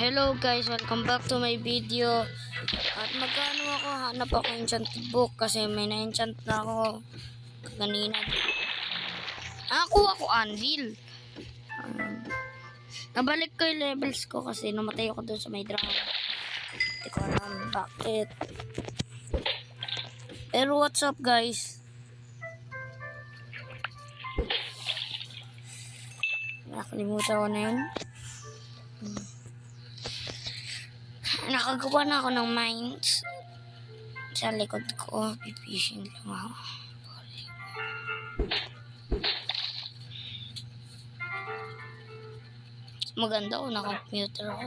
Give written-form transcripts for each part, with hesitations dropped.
Hello guys, welcome back to my video. At magkano ako, hanap ako enchanted book kasi may na-enchant na ako kanina. Ako anvil. Nabalik ko yung levels ko kasi namatay ako doon sa may dragon. Hindi ko alam bakit. Pero what's up guys? Nakalimutan ko na yun. Nakagawa na ako ng mines sa likod ko. Pipishing lang ako. Maganda ko, naka-computer ako.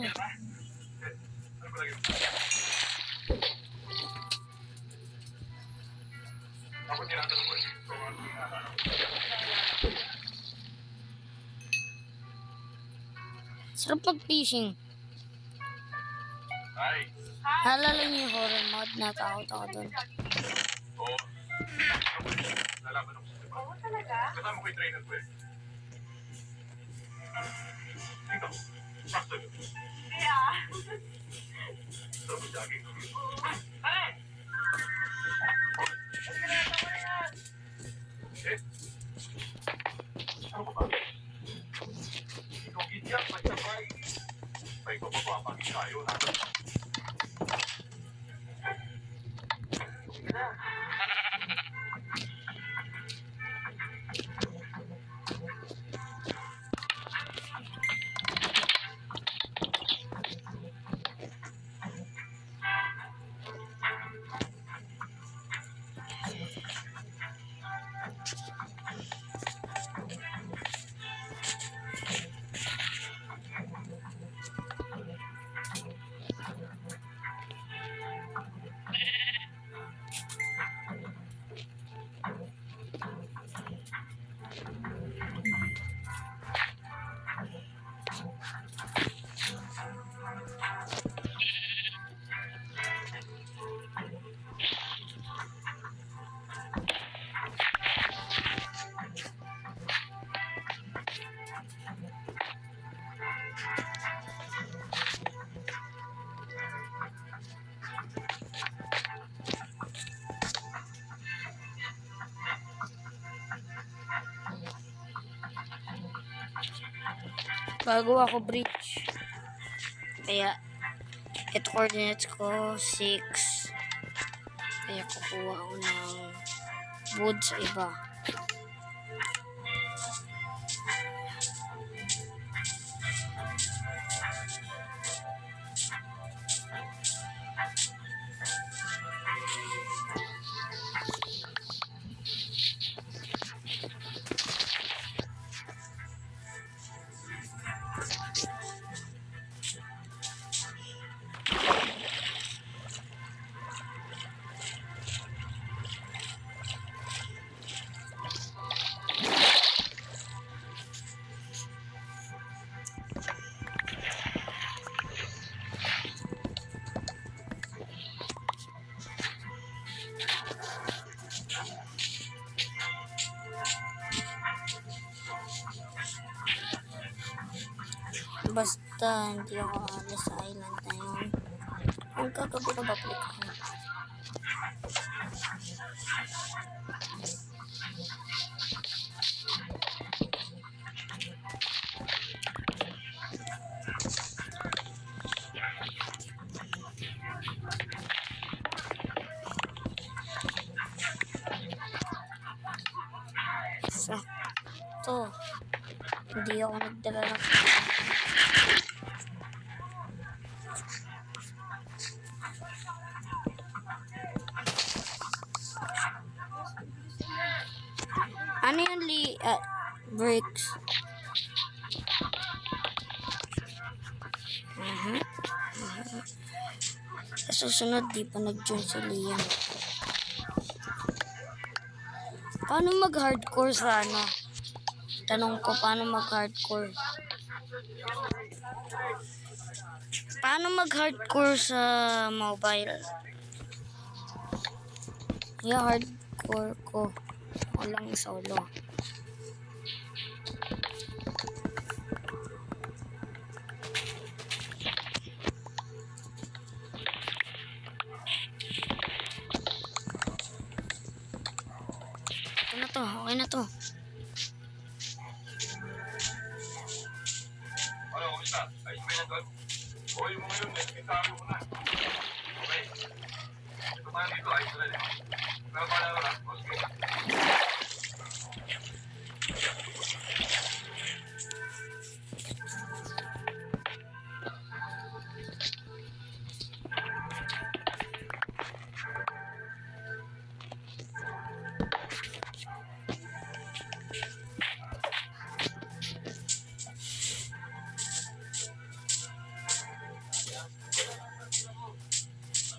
Sarap mag-fishing. Naalala niyo yung horror mode, natakot ako dun. Oo. Lalaban ako sa diba? Oo talaga? Kasama ko yung trainer ko eh. Ikaw, sakto yun. Kaya? Sarap yung jogging. Ay! Ang ginagawa mo yan! Eh? Ano ka ba? Ikaw gidyak, may sabay. May papapapagin tayo na. Sige na. Bago ako bridge. Kaya, ito coordinates ko 6. Kaya kukuha ako ng wood sa iba. Basta hindi ako alis sa island na yun. Ang kagabi na babalik ako. Sakto. Hindi ako nagdala ng ano yung bricks? Sa susunod, di pa nag-join si Liam. Paano mag-hardcore sa ano? Tanong ko, paano mag-hardcore? Paano mag-hardcore sa mobile? Yeah, hardcore ko. Walang solo. O yung mga yun, italo ko na. Okay? Ito mga dito, ayos na rin. Pero pala na lang, o sige.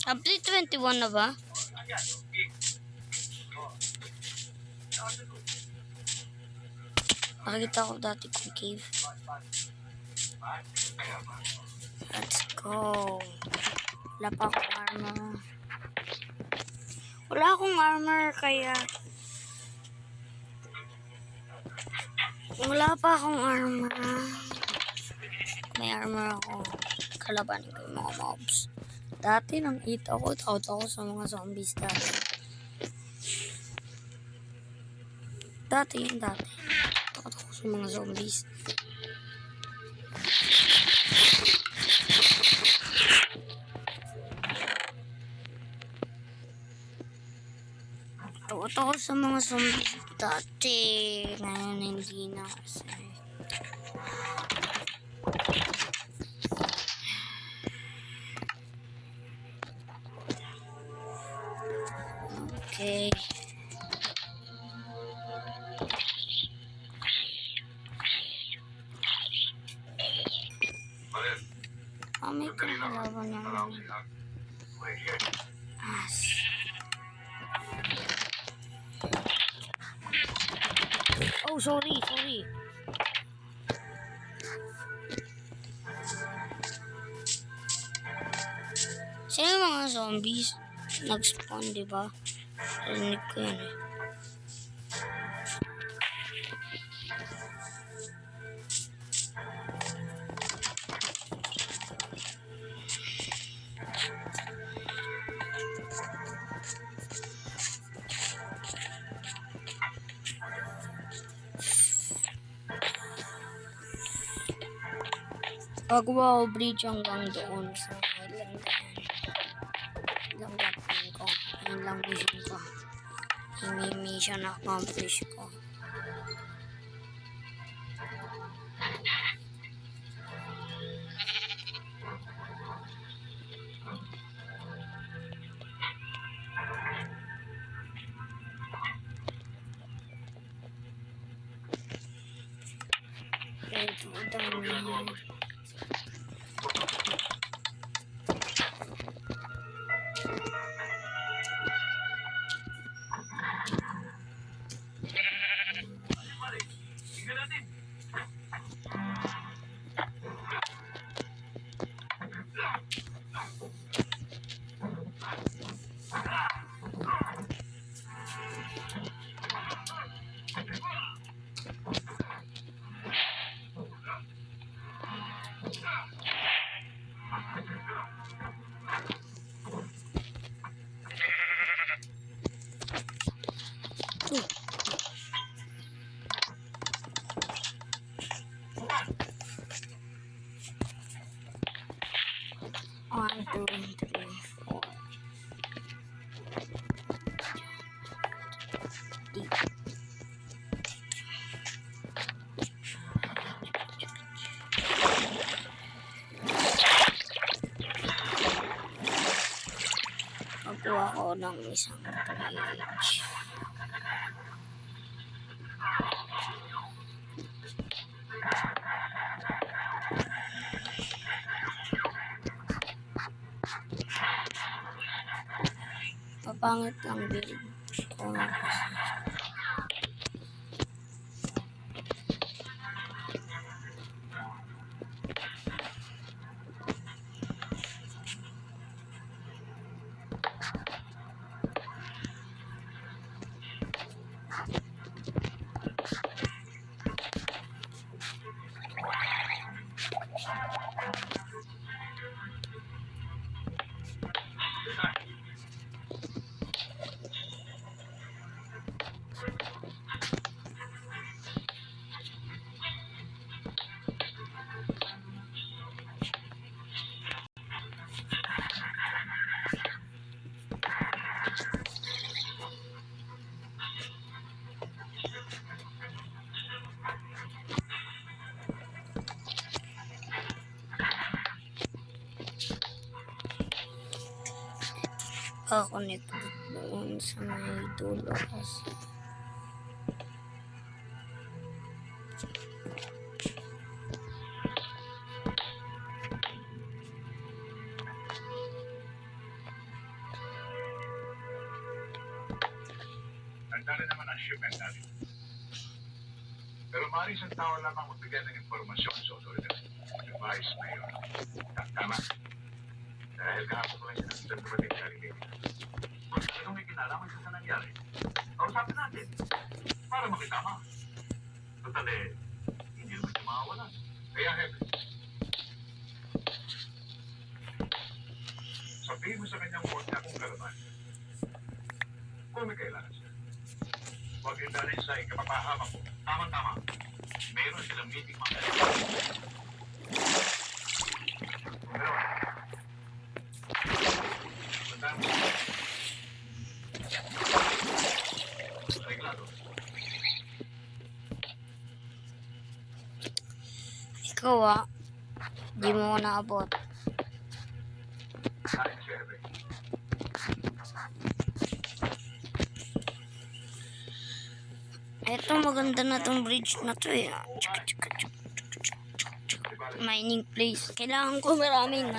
Update 21 na ba? Nakita ko dati kong cave. Let's go. Wala pa akong armor. Wala akong armor kaya... Wala pa akong armor. May armor ako. Kalabanin ko yung mga mobs. Dati nang eat ako, takot ako sa mga zombies dati. Dati. Takot ako sa mga zombies. Takot ako sa mga zombies dati. Ngayon hindi na kasi. Okay. May kahalaban naman. As. Oh, sorry. Sino yung mga zombies? Nag-spawn, diba? Rinig ko yun eh. Gagawa ko bridge hanggang doon sa island. Lang gagawin ko. Ayun lang mission ko. Hindi mission accomplish ko. Ito, dami. One, two, three, four. Magawa ko ng isang bridge. Papangit lang build ko. connected doon sa may dulo kasi. Nagdala naman ang shipment natin. Pero maaaring isang tao lamang magbigay ng impormasyon sa otoridad. Yung vice mayor. Tama. Dahil kahapon ko lang siya sa dumating sa Rivera. Kung talagang may kinalaman siya sa nangyari, kausapin natin para makitama. Total hindi naman siya mawawala. Kaya Hepe, sabihin mo sa kanyang huwag niya kung kalaman. Kung may kailangan siya. Huwag yung dalhin sa ikapapahamak ko. Tama-tama. Mayroon silang meeting mga pero, tandaan mo. Reglado. Ikaw di mo ko naabot. Kain siya, Hepe. Eto, maganda na tong bridge na to Mining place. Kailangan ko maraming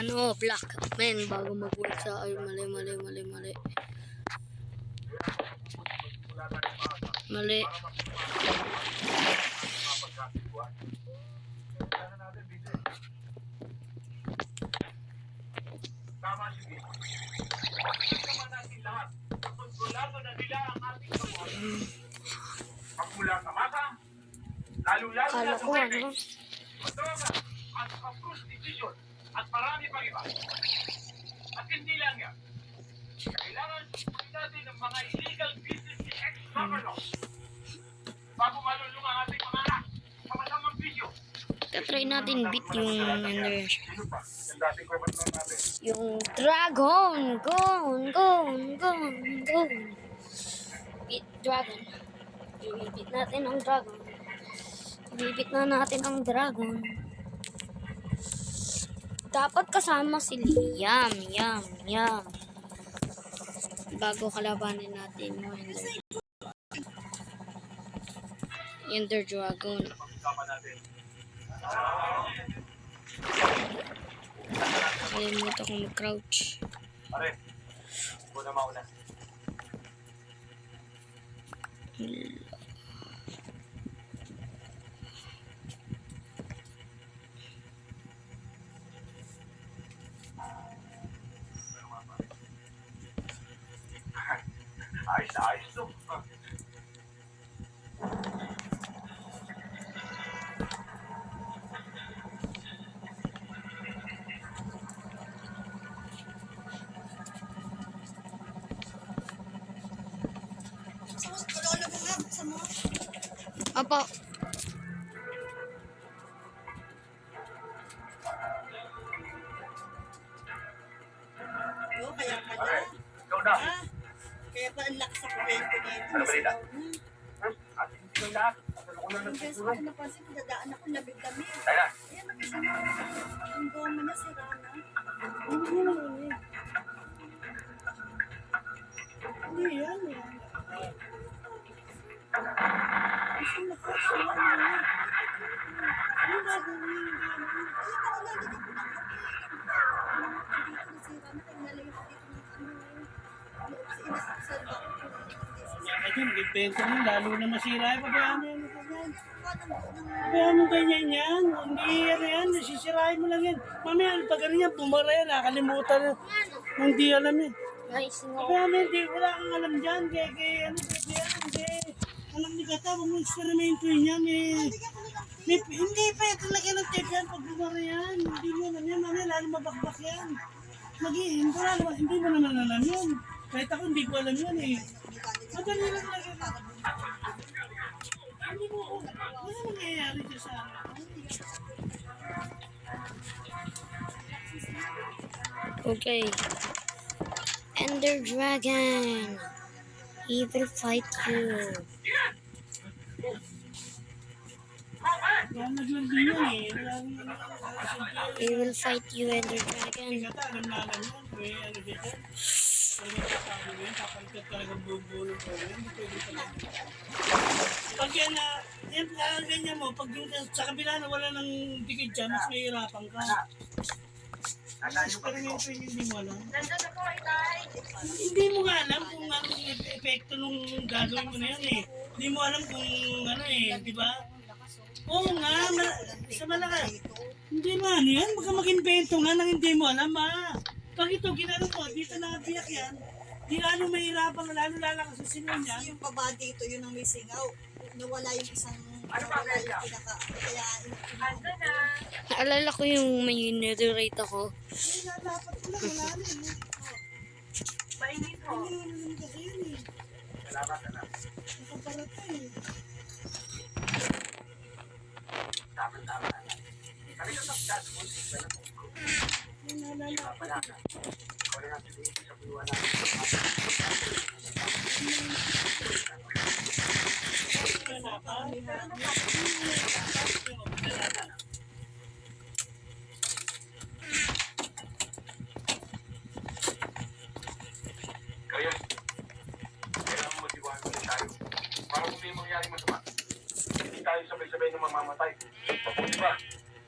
black men bago mag-work sa ay mali. Tama si Vito. Naman natin lahat. Kontrolado na nila ang ating kabuhay. Pagmula sa masa, lalo-lalo Kala na sa ko wedding, madroga at prostitution at marami pang iba. At hindi lang yan. Kailangan susunod natin ng mga illegal business ni ex-governor bago malulung ang ating mga anak sa masamang bisyo. Try natin beat yung Sino pa? Yung dating governor natin. yung dragon. Beat dragon. Ibibit natin ang dragon. Ibibit na natin ang dragon. Dapat kasama si Liam. Yam. Bago kalabanin natin yung Ender Dragon. Pag-usama natin. Kalimutan ko mag-crouch. Pare, una mauna. Ayos na ayos to. Opo. Kaya pala. Pare, ikaw na. Kaya pa ang lakas sa kwento nito. Ano ba nila? Nasigaw na. Atin ko lahat. Ano ko lang Ang beses ko nagtutulong. napansin, dadaan ako labig-lamig. Kaya, Kaya nakasama ang goma niya si Rana. Hindi yan eh. Kasi nakasama niya. Ano gagawin? Ay, nakalagay ko na kami. Dito na si Rana. Kaya nalayo ko dito ng sa loob. Wala ka dyan, bibenta mo, lalo na masira. Pabayaan mo yan. Paano Pabayaan mo ganyan yan. Hindi yan, nasisirahin mo lang yan. Mamaya, pag ano yan, bumara yan, nakalimutan na. Hindi alam yan. Guys, Pabayaan mo, hindi, wala kang alam dyan. Kaya hindi. Alam ni Kata, huwag mo eksperimento yan. Hindi pa ito lagyan ng tape yan pag bumara yan. Hindi mo alam yan, mamaya, lalo mabakbak yan. Hindi mo naman alam yan. Kahit ako, hindi ko alam yan eh. Madali lang lagyan na. Hindi mo, ano nangyayari dyan sa akin? okay. Ender Dragon. He will fight you. Wala nag-landi yan eh. He will fight you, Ender Dragon. Kata, alam na yan. May ano dito. experiment ako yun, papalikat talagang buo ng ulo, hindi pwede talaga. Pag yan na, yan, ganyan mo, pag yung sa kabila na wala ng dikit dyan, mas mahirapan ka. Experimento yun, hindi mo alam. Nandun na po, Itay. Hindi mo nga alam kung anong epekto nung gagawin mo na yan eh. Hindi mo alam kung ano eh, di ba? Oo nga, sa malakas. Hindi mo ano yan, baka mag-invento nga nang hindi mo alam ah. Pag ito, ginano mo, dito nakabiyak yan, di lalo mahirapan, lalo lalakas sa singaw niya. Yung baba dito, yun ang may singaw. Nawala yung isang, nawala yung pinaka, kaya, Naalala ko yung may netherite ako. Ay, dapat ko lang, wala na eh. mainit ho. Hindi naman kasi yun eh. Salamat, anak. Nakaparata eh. Tama. Kanina sa chat mo, wala po. Ay, naalala ko. Wala na. Wala na sabihin sa buwan na. Wala pa. Kaya, kailangan motiwahan mo tayo. Para kung may mangyari masama, hindi tayo sabay-sabay na mamamatay. Mabuti ba?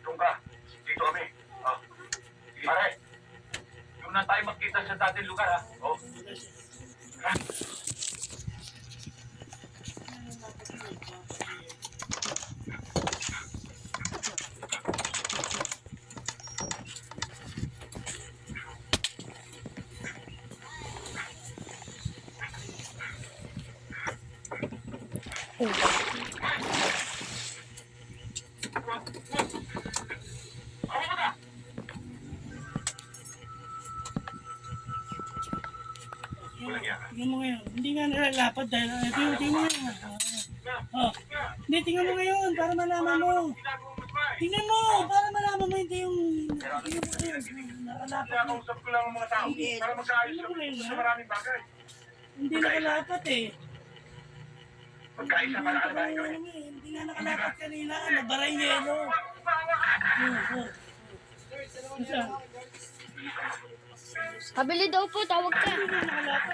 Doon ka. Dito kami. Oh. Sige, pare. Doon na tayo magkita sa dating lugar, ha? Oh. Ha? Ako ba? Walang yan. Tingnan mo ngayon. Hindi nga nalalapat dahil tingnan mo ngayon. Oh. Hindi, tingnan mo ngayon para malaman mo. Ginagawa mo ba? Tingnan mo para malaman mo hindi yung nakalapat. Kinakausap ko lang ang mga tao para magkaayos kami sa maraming bagay. Hindi nakalapat eh. Magkaisa para alabahin kami. Hindi nga nakalapat kanina. Nabaray yelo. Isa. Kabili daw po, tawag ka. Hindi nga nakalapat.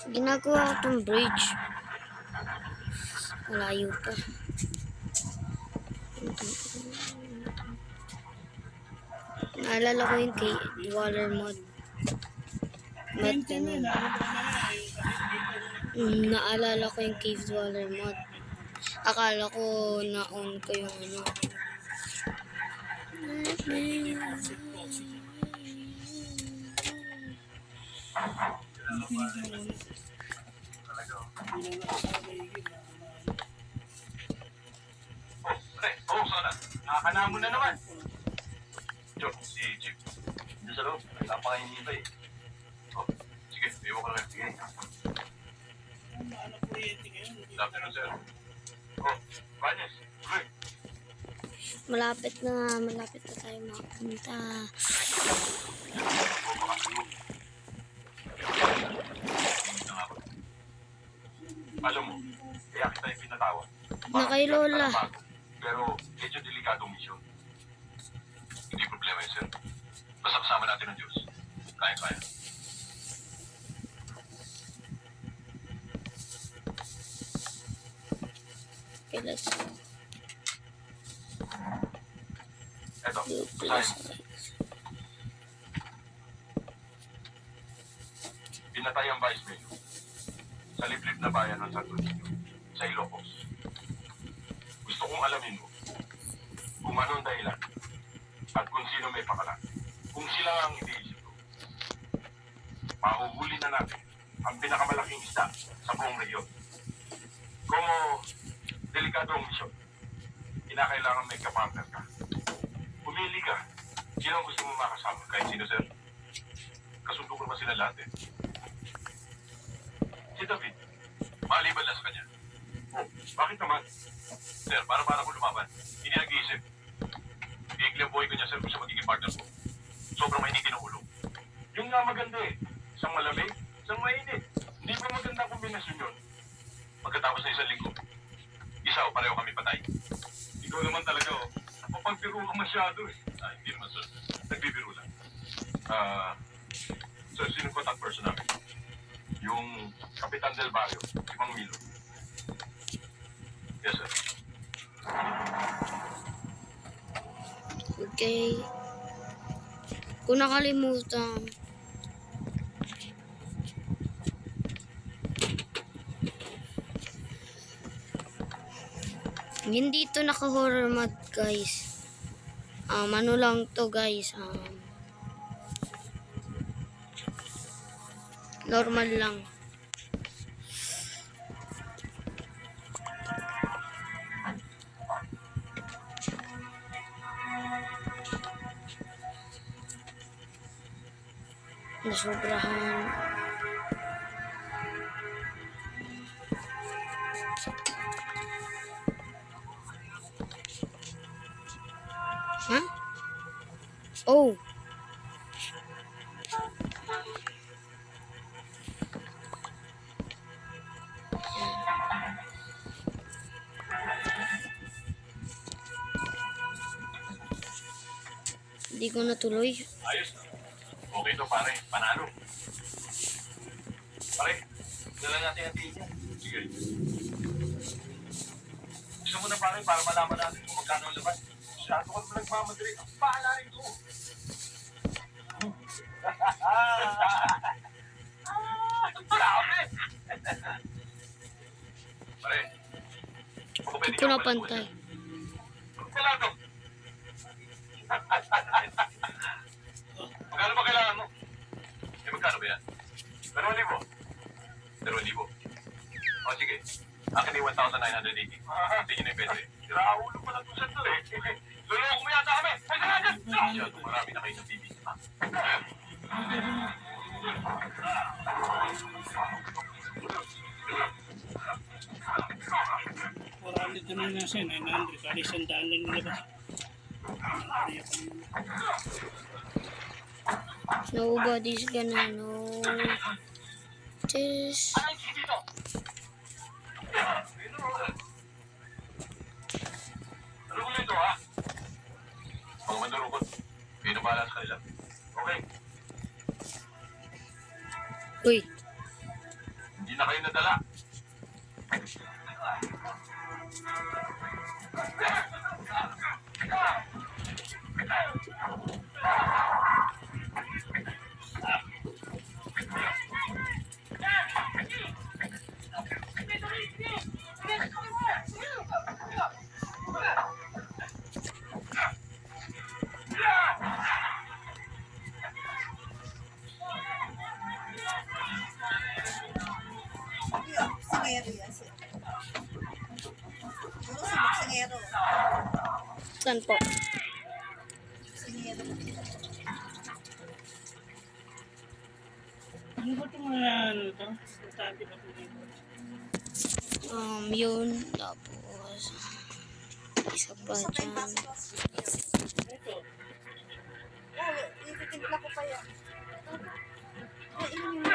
Ginagawa ko tong bridge. Malayo pa. Naalala ko yung kay water mod. But, naalala ko yung cave dweller mod. Akala ko na-on ko yung ano. Oh, sana. Nakakana mo na naman. Joe, si Chip. Doon sa loob. Napakainit pa eh. Oh, sige. Iwan ko lang. Sige. Good afternoon, sir. Oh, Vanyes. Tuloy. Malapit na tayo makapunta. Alam mo, kaya kita yung pinatawag. Na kay Lola. Pero medyo delikadong misyon. Hindi problema yun, sir. Basta kasama natin ang Diyos. Kaya-kaya. Okay, let's go. Eto, Do basahin mo. Pinatay ang Vice Mayor sa liblib na bayan ng Santo Niño, sa Ilocos. Gusto kong alamin mo kung ano ang dahilan at kung sino may pakalan. Kung sila ang iniisip ko, mahuhuli na natin ang pinakamalaking isda sa buong rehiyon. Kung delikado ang misyon, kinakailangan may kapartner ka. Pumili ka. Sino ang gusto mo makasama? Kahit sino, sir? Kasundo ko naman sila lahat eh. Si David, maliban lang sa kanya. Oh, bakit naman? Sir, para ko lumaban. Hindi nag-iisip. Iikli ang buhay ko niya, sir, kung siya magiging partner ko. Sobrang mainit Nagbibiro ka masyado eh. Hindi naman, sir. Nagbibiro lang. Sir, sino contact person namin? Yung Kapitan Del Barrio, si Mang Milo. Yes, sir. Okay. Kung nakalimutan. Hindi to naka-horror mode, guys. Ano lang to, guys. Normal lang. Nasobrahan. Huh? Oh. Hindi ko natuloy. Ayos na. Okay to, pare. Panalo. Pare, dala natin ang tingin niya. Sige. Gusto mo na, pare, para malaman natin kung magkano ang laban. Masyado ka naman nagmamadali. Paalarin ko. Grabe! Pare, baka pwede Hindi ko napantay. Kalado. Magkano ba kailangan mo? Magkano ba yan? 2,000. 2,000. O sige, akin yung 1,980. Tingin na yung pwede. Siraulo pa na ito sa ito eh. Luloko mo yata kami. Ay, saan natin? Masyado marami na kayo sa TV. Marami ito na nasa 900. Kali 100 lang nilabas. Nobody's gonna know this. Ano ko ito ha? Mga mandurukot. Kayo na bahala sa kanila. Okay. Uy, Hindi na kayo nadala. Singero yan. Siguro singero. saan po? Singero. Ano ba ito mga ano ito? Importante ba ito dito? Yun. Tapos, isa pa Gusto tayong dyan. baso-baso. Ito. Oo, ititimpla ko pa yan. Ay, inumin mo.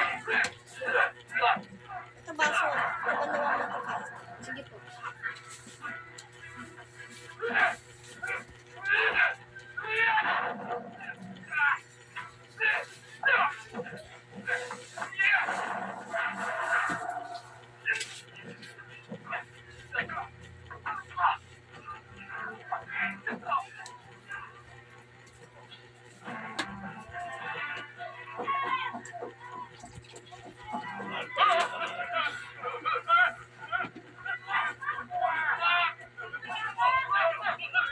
Ito baso. Nabaluan mo ito baso. Sige po.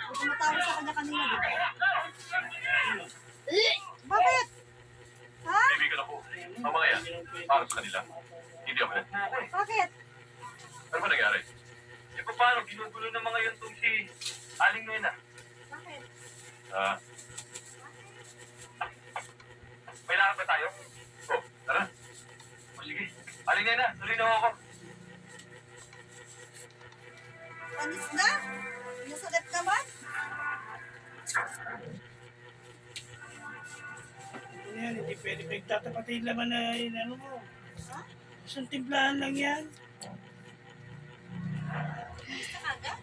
Tumatawag sa kanya kanina, di ba? Bakit? Ha? Kaibigan ako. Ang mga yan, para sa kanila. Hindi ako. Bakit? Ano ba nangyari? E paano? Ginugulo ng mga yun tong si Aling Nena. Bakit? May lakad ba tayo? Oh, tara. O sige. Aling Nena, tuloy na ako. Panis na? Nasagad naman? Ano yan? Hindi pwede pagtatapatin laman na yun. Ano mo? Ha? Isang timplahan lang yan. Panis na kagad?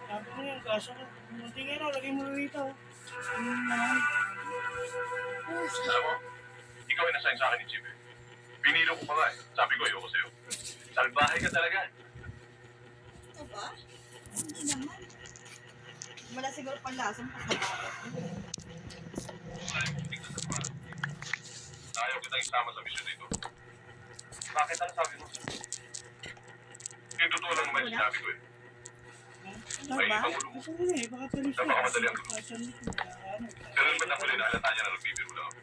Sabi ko yan, kaso ko. Munti nga raw, lagay mo rito. Yung naman. Alam mo, ikaw ay nasign sa akin ni Chief eh. Pinilo ko pa nga eh. Sabi ko, ayoko sa'yo. Salbahe ka talaga. Ito ba? Hindi naman. Wala siguro panlasang pasabakit. Ayaw kitang isama sa misyon dito. Bakit ang sabi mo? Yung totoo lang naman yung sinabi ko eh. Ano May ba? ipangulo mo. Gusto ko nga eh, baka tuloy siya. Napakamadali ang gulo. Kaso nito, ano. Pero naman na huli na halata niya na nagbibiro lang ako.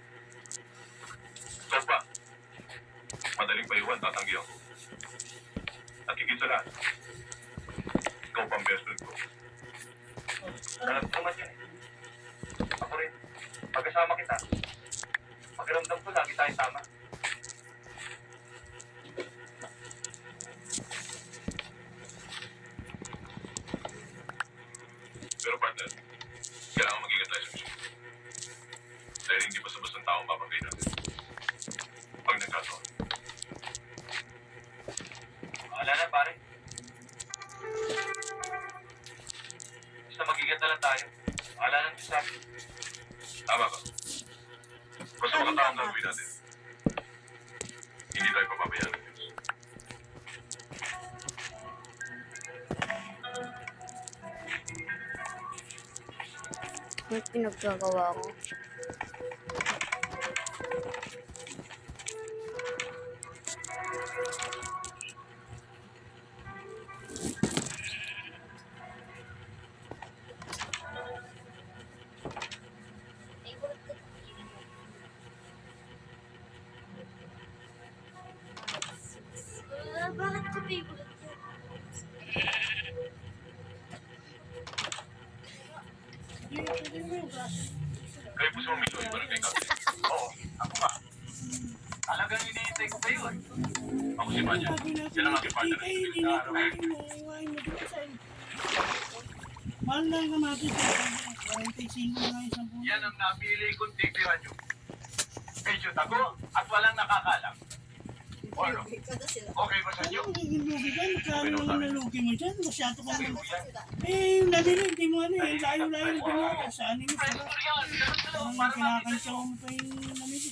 So pa, madaling paiwan, tatanggi ako. At higit sa lahat, ikaw pang best friend ko. Alam ko naman yan eh. Ako rin. Pagkasama kita. Pakiramdam ko lagi tayong tama. Pero partner, kailangan mag-ingat tayo sa misyon. Dahil hindi basta-bastang taong papagay natin. Pag nagkataon. Wala na pare. Basta mag-ingat na lang tayo. Wala nang sabi. Tama ka. Basta mga taong gagawin natin. Hindi tayo papabayaan ng Diyos. May pinaggagawa ko. Bakit ko favorite yun? Hindi, pwede mo yung kaso. Kaya gusto mo misyon, barangay captain. Oo, ako nga. Talagang iniintay ko kayo eh. Ako si Manya. Yan ang aking partner. Hindi na ito, hindi mo. Iwain mo dito sa iyo. Mahal lang ka natin sa 45 na isang puno. Yan ang napili kong titira nyo. Medyo tago at walang nakakalam. O ano? Kada sila. Okay ba sa inyo? Ano magiging lugi dyan? Magkano naman nalugi mo dyan? Masyado ka naman. Yan. Eh, yung nabili, hindi mo ano eh. Layo-layo yung ginawa. Saan yung Ay, pala? yan. Parang kinakantsaw mo pa yung namili.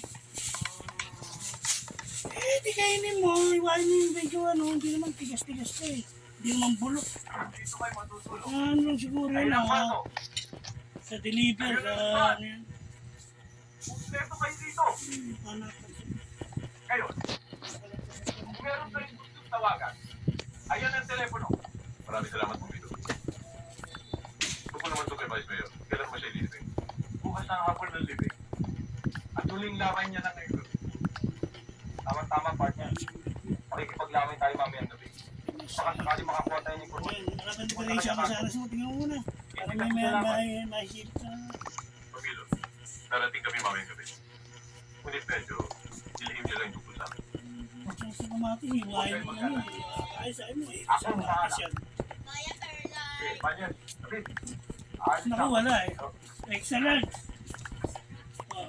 Eh, di kainin mo. Iwain mo yung medyo ano. Hindi naman tigas-tigas ka eh. Hindi naman bulok. Dito kayo matutulog. Ano lang siguro Ay, yun lang ah. pato. Sa deliver. Ano yan? Kompleto kayo dito. Anak ko. Ngayon, kung meron kayong gustong tawagan, ayan ang telepono. Maraming salamat po, Vito. Tungkol naman ito kay Vice Mayor. Kailan mo siya ililibing? Bukas ang hapon ng libing. At huling lamay niya na ngayon. Tama-tama, partner. Makikipaglamay tayo mamayang gabi. Baka sakali makakuha tayo ng information. Ayan, nakapag-decoration ka sana mo. Tingnan mo muna. Para may maisip ka. Pamilo, darating kami mamayang gabi. Ngunit medyo, dilihim niya lang yung tungkol sa akin. Sa kamatis, iwain mo ano. Ay, sa'yo mo eh. Sa Ako, kamatis yan. Okay, partner. Gabi. Ayos Naku, na. wala eh. Excellent. Oh.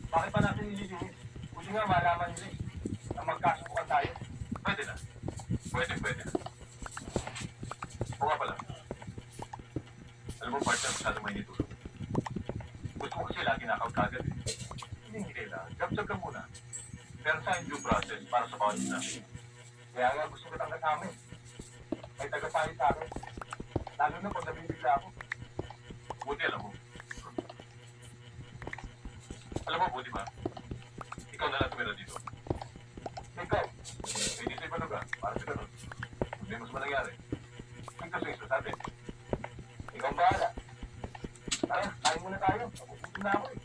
Bakit pa natin ililihim? Buti nga malaman nila eh. Na magkasubukan tayo. Pwede na. Pwede na. O nga pala. Alam mo, partner, masyado may nitulog. Gusto ko kasi lagi nakaw-kagad eh. Hindi kailangan. Gab-gab ka muna. Pero sa due process para sa bawat isa. Kaya nga gusto ko tanggat namin. May tagapahin sa akin. Lalo na pag nabibigla ako. Buti alam mo. Alam mo, buti ba? Ikaw na lang tumira dito. Ikaw, May dito iba lugar. Para sa ganun. Hindi mas mangyari. Ikaw sa iso natin. ikaw ang bahala. Tara, kain muna tayo. Nabubutin na ako eh.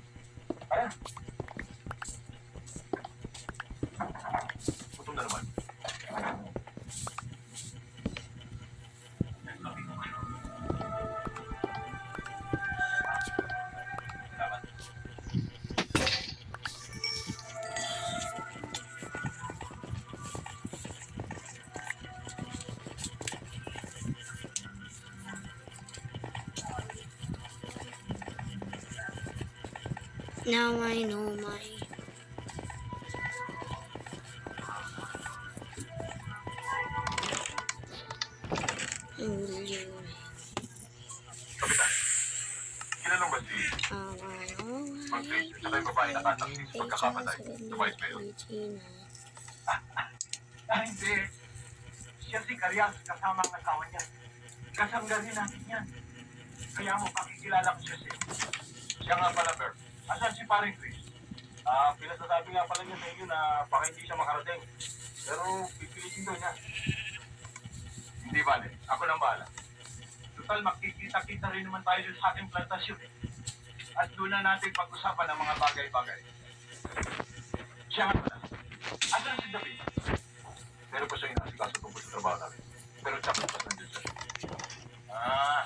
Tara. Gutom na naman. Salamat. Now I know my... Hindi. Kapitan, kilala ba si Mang Chris at saka yung babae na tataksis pagkakapatay sa Vice Mayor? Hindi. Siya si Carias kasama ang asawa niya. Kasanggarin natin yan. Kaya mo pakikilala ko siya sa'yo. Siya nga pala, Bert. Asan si paring Chris? Pinasasabi nga pala niya sa inyo na baka hindi siya makarating. Pero pipilitin daw niya. Hindi bale. Ako lang bahala. Total, makikita-kita rin naman tayo dun sa ating plantasyon eh. At doon na natin pag-usapan ng mga bagay-bagay. Siya nga pala. Asan si David? Pero pa siya inasikaso tungkol sa trabaho namin. Pero tsaka pas nandiyan siya. Ah.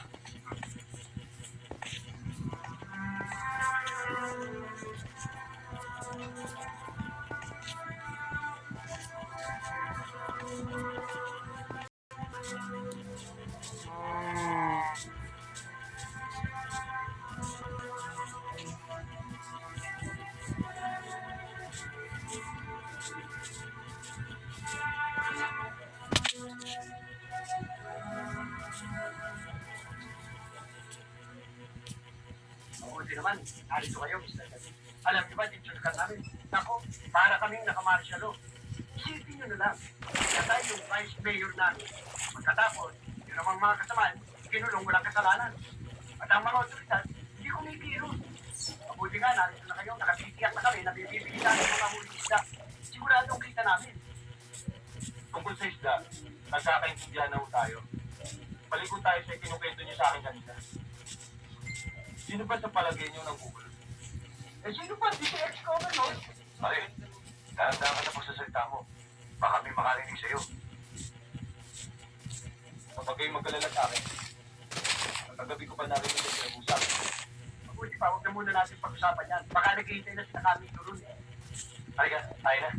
Mabuti naman, narito kayo, Mr. David. Alam niyo ba, tinsulikan namin? Naku, para kaming nakamartial law. Isipin niyo na lang, kaya yung vice mayor namin. Pagkatapos, yun namang mga kasamaan, kinulong walang kasalanan. At ang mga otoridad, hindi kumikilos. Mabuti nga, narito na kayo, nakatitiyak na kami na bibibili namin mga huling isda. Siguradong kita namin. Tungkol sa isda, nagkakaintindihan na ho tayo. Balik tayo sa kinukwento niyo sa akin kanina. Sino ba sa palagay niyo ng Google? Sino ba? Di si ex-governor? Pare, dahan-dahan ka na pagsasalita mo. Baka may makarinig sa'yo. Kapag kayo magkalala sa akin, ang kagabi ko pa narinig yung pinag-usapan. Mabuti pa, huwag na muna natin pag-usapan yan. Baka naghihintay na sila kami doon eh. Halika, tayo na.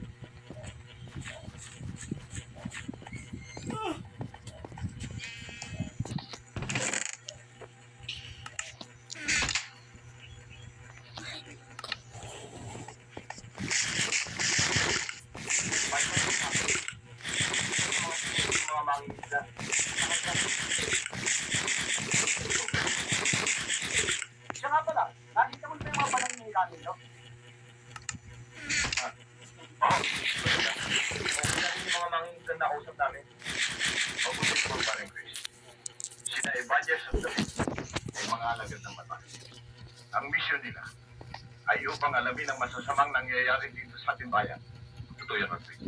Mga mangingisda. Siya nga pala, nakita mo na yung mga panangin namin, no? Oo. Yung mga mangingisda na kausap namin. Mabuti ko pa rin, Chris. Sina Evangelist of David ay mga alagad ng mata. Ang mission nila ay upang alamin ang masasamang nangyayari dito sa ating bayan. Totoo yan, Chris.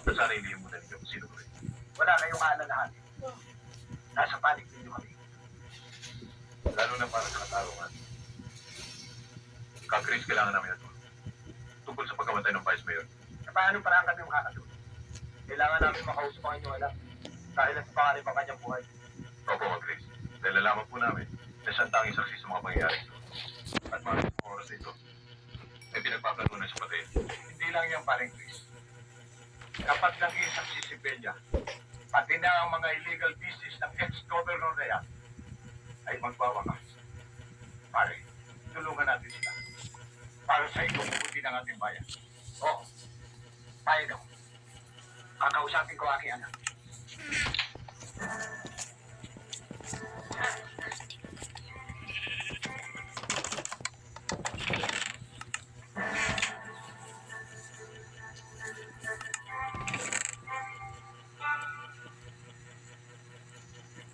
Sa sarili mo na ninyo kung sino ko rin. Wala kayong aalalahan. Nasa panig ninyo kami. Lalo na para sa katarungan. Chris, kailangan namin ito. Tungkol sa pagkamatay ng Vice Mayor. Sa paano parang kami makakatulong? Kailangan namin makausap ang inyong anak. Dahil sa pangalim ang kanyang buhay. Opo, Chris. Dahil nalaman po namin na siyang tanging saksi sa mga pangyayari. At mga oras ito ay pinagpaplano na sa patay. Hindi lang yan paring Chris. Kapag naging saksi si Peña, pati na ang mga illegal business ng ex-governor na yan ay magbawakas. Pare, tulungan natin sila para sa ikabubuti ng ating bayan. Oo. Payag ako. Kakausapin ko aking anak.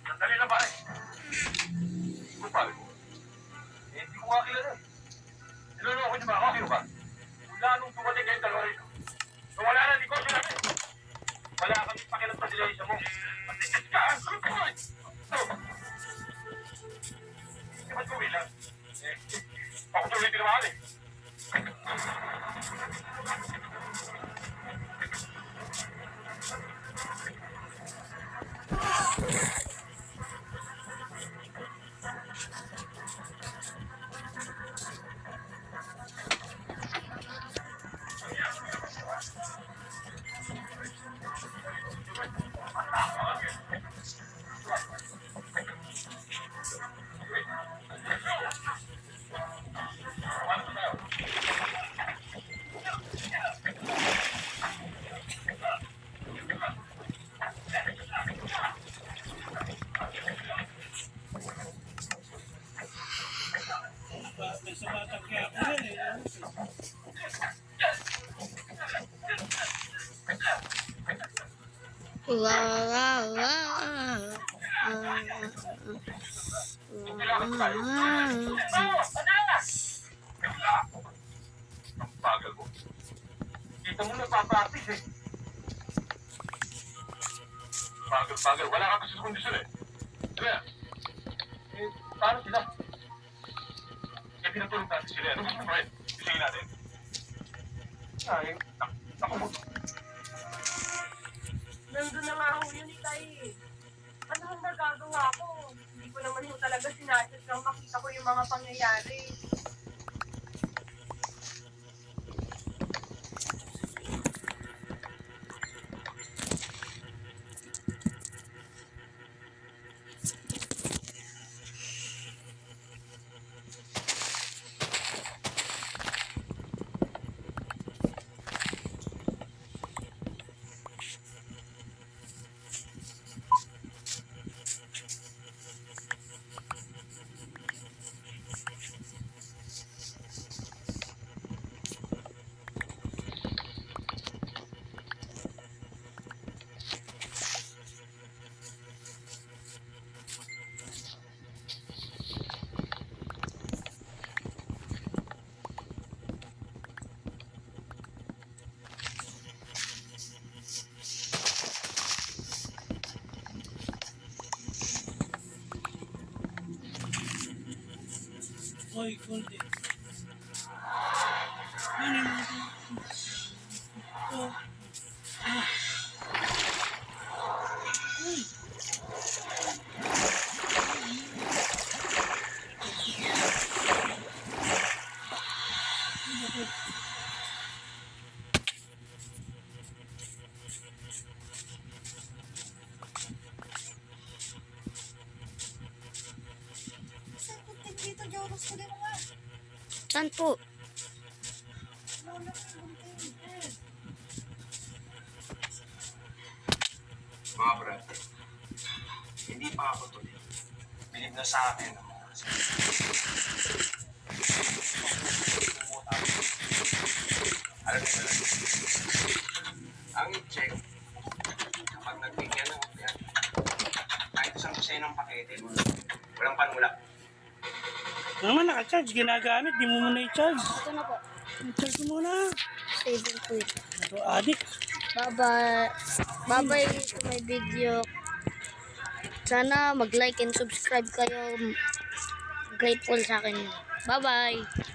Sandali lang, pare. Kung pare mo, Hindi ko nga kilala eh. niloloko niyo ba ako? Sino ka? Mula nung dumating kayong dalawa rito. Nawala na negosyo namin. Wala kami pakialam sa dilay mo. Matigas ka! Ang kukuhay! Di ba't kumilang? Ako tuloy tinamaan eh. Ang bagal mo. Kita mo nagpa-practice eh. Bagal. Wala ka kasi sa kondisyon eh. Kaya, paano sila? Eh, pinatulog natin sila. Ano gusto mo rin? Isingin natin. Ay, naku mo. Nandun na nga ako yun, Itay. Ano ang magagawa ko? Hindi ko naman yung talaga sinasadya nang makita ko yung mga pangyayari. Hoy, Goldie. Ano yung mga ito? Uy. Saan punting dito, Joros? Huli mo nga. Saan po? Wala na yung bunting. Mga brad, hindi pa ako tuloy. Bilib na sa akin. Alam niyo na, ang i-check, kapag nagbigyan ng yan, kahit isang kusay ng pakete, walang panula. Naman naka-charge, ginagamit, di mo muna i-charge. Ito na po. I-charge mo muna. Saving po ito. Ito, adik. Bye-bye. Bye-bye sa may video. Sana mag-like and subscribe kayo. Grateful sa akin. Bye-bye.